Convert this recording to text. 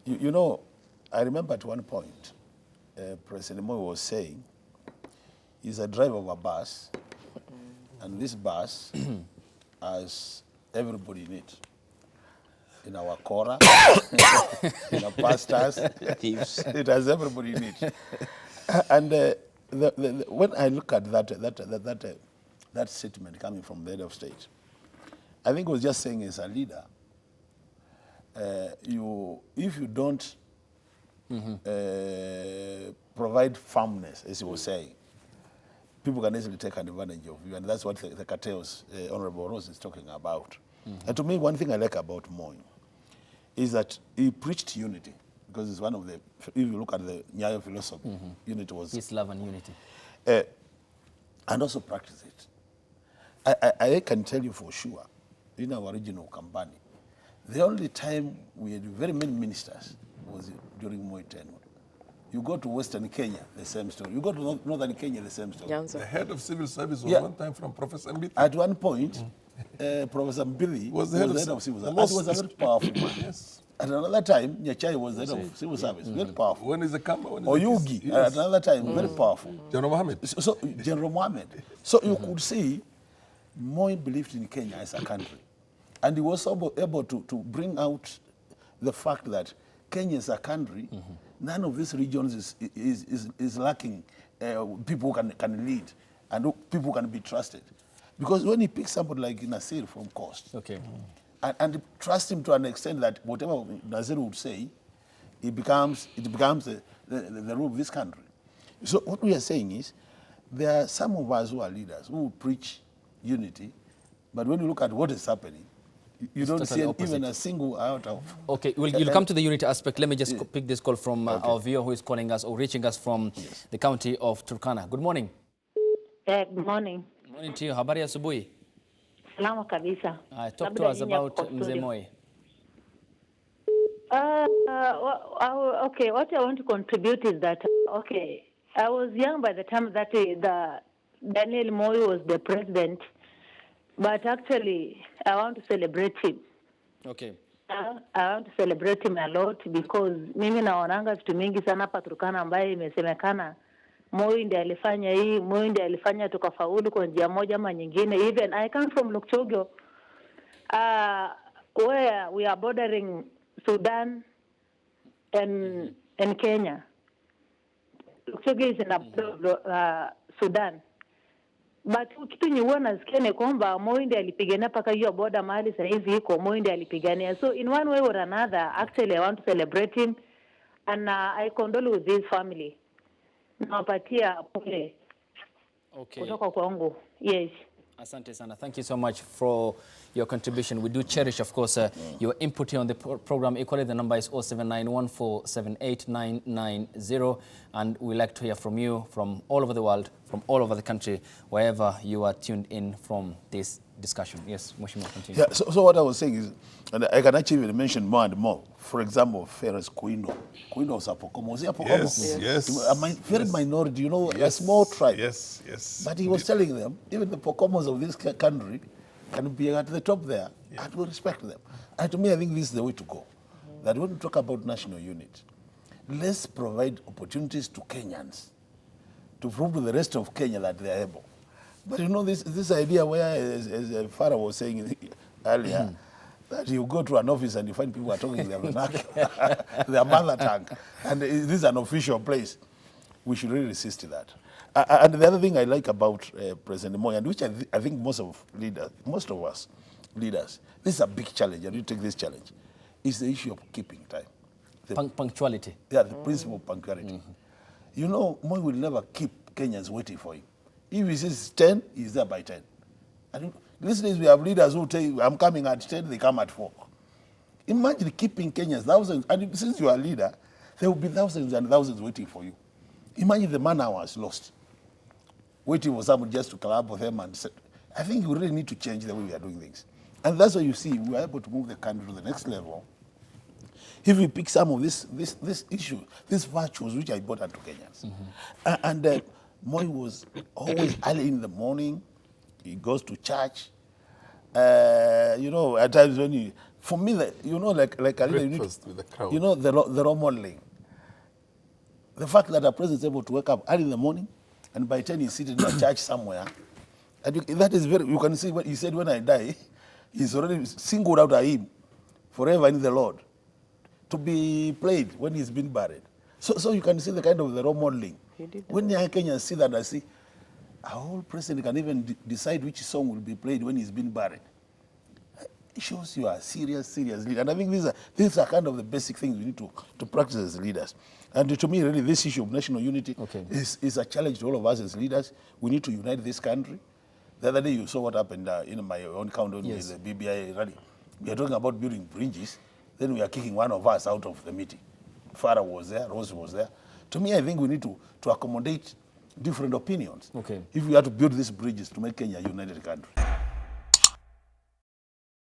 You know, I remember at one point, President Moi was saying, he's a driver of a bus, and this bus has everybody in it. In our Korah, in our pastors, Thieves. it has everybody in it. And when I look at that statement coming from the head of state, I think it was just saying as a leader, if you don't provide firmness, as he was saying, people can easily take advantage of you, and that's what the cartels, Honorable Rose is talking about. And to me, one thing I like about Moi is that he preached unity, because it's one of the, if you look at the Nyayo philosophy, unity was... Peace, love, and unity. And also practice it. I can tell you for sure, in our regional Kambani, the only time we had very many ministers was during Moi tenure. You go to Western Kenya, the same story. You go to Northern Kenya, the same story. Janzo. The head of civil service was one time from Professor Mbiti. At one point, Professor Mbili was the head of civil service. That was a very powerful man. Yes. At another time, Nyachai was the head of civil service, very powerful. When is the Kamba? Oyugi, Yes. at another time, very powerful. General Mohammed. So General Mohammed. So you could see Moi believed in Kenya as a country. And he was able to bring out the fact that Kenya is a country, none of these regions is lacking people who can lead and who people can be trusted. Because when he picks somebody like Nasir from Coast, and trust him to an extent that whatever Nasir would say, it becomes the rule of this country. So what we are saying is, there are some of us who are leaders who preach unity, but when you look at what is happening, you don't see even a single out of... Okay, you'll come to the unity aspect. Let me just pick this call from our viewer who is calling us or reaching us from the county of Turkana. Good morning. Good morning. Good morning to you. Habari asubuhi. Salama kabisa. Talk to us about Mzee Moi. Okay, what I want to contribute is that, okay, I was young by the time that Daniel Moi was the president, but actually I want to celebrate him. Okay. I want to celebrate him a lot because mimi naonanga vitu mingi sana hapa Turkana ambaye imesemekana Moi ndiye alifanya hii, Moi ndiye alifanya tukafaulu kwa njia moja ama nyingine. Even I come from Lukchogo, where we are bordering Sudan and Kenya. Lukchogo is in the Sudan. But kitu nyuwa nasikia ni kwamba Moi ndiye alipigania paka hiyo border mahali sasa hivi iko Moi ndiye alipigania. So in one way or another, actually I want to celebrate him and I condole with his family. Nawapatia pole. Okay. Kutoka kwangu. Yes. Asante sana. Thank you so much for your contribution. We do cherish, of course, your input here on the program. Equally, the number is 07914789990. And we like to hear from you from all over the world, from all over the country, wherever you are tuned in from this discussion. Yes, Mheshimiwa, continue. Yeah, so what I was saying is, and I can actually mention more and more. For example, Ferris Quino. Quino was a Pokomo. Was he a Pokomo? Yes. Very minority, you know, a small tribe. Yes. But he was telling them, even the Pokomos of this country can be at the top there, and we respect them. And to me, I think this is the way to go. That when we talk about national unity, let's provide opportunities to Kenyans to prove to the rest of Kenya that they are able. But you know, this idea where, as Farah was saying earlier, that you go to an office and you find people are talking their vernacular, their mother tongue, and this is an official place. We should really resist that. And the other thing I like about President Moi, and which I think most of us leaders, this is a big challenge, and you take this challenge, is the issue of keeping time. Punctuality. Yeah, the principle of punctuality. You know, Moi will never keep Kenyans waiting for him. If he says 10, he's there by 10. And these days we have leaders who tell you, I'm coming at 10, they come at 4. Imagine keeping Kenyans thousands, and since you are a leader, there will be thousands and thousands waiting for you. Imagine the man hours lost, waiting for someone just to collab with them. And say, I think we really need to change the way we are doing things. And that's why you see we are able to move the country to the next level. If we pick some of this issue, these virtues which are important to Kenyans. And Moi was always early in the morning. He goes to church. You know, at times when For me, you know, like Alida, you need Breakfast with the crowd. you know, the role modeling. The fact that a president is able to wake up early in the morning, and by 10 he's seated in a church somewhere, and that is very, you can see what he said, when I die, he's already singled out a hymn, forever in the Lord, to be played when he's been buried. So you can see the kind of the role modeling. When young Kenyans see that, I see, a whole president can even decide which song will be played when he's been buried. It shows you are serious leader. And I think these are kind of the basic things we need to practice as leaders. And to me, really, this issue of national unity is a challenge to all of us as leaders. We need to unite this country. The other day, you saw what happened in my own county with the BBI rally. We are talking about building bridges, then we are kicking one of us out of the meeting. Farah was there, Rose was there. To me, I think we need to accommodate different opinions. If we are to build these bridges to make Kenya a united country.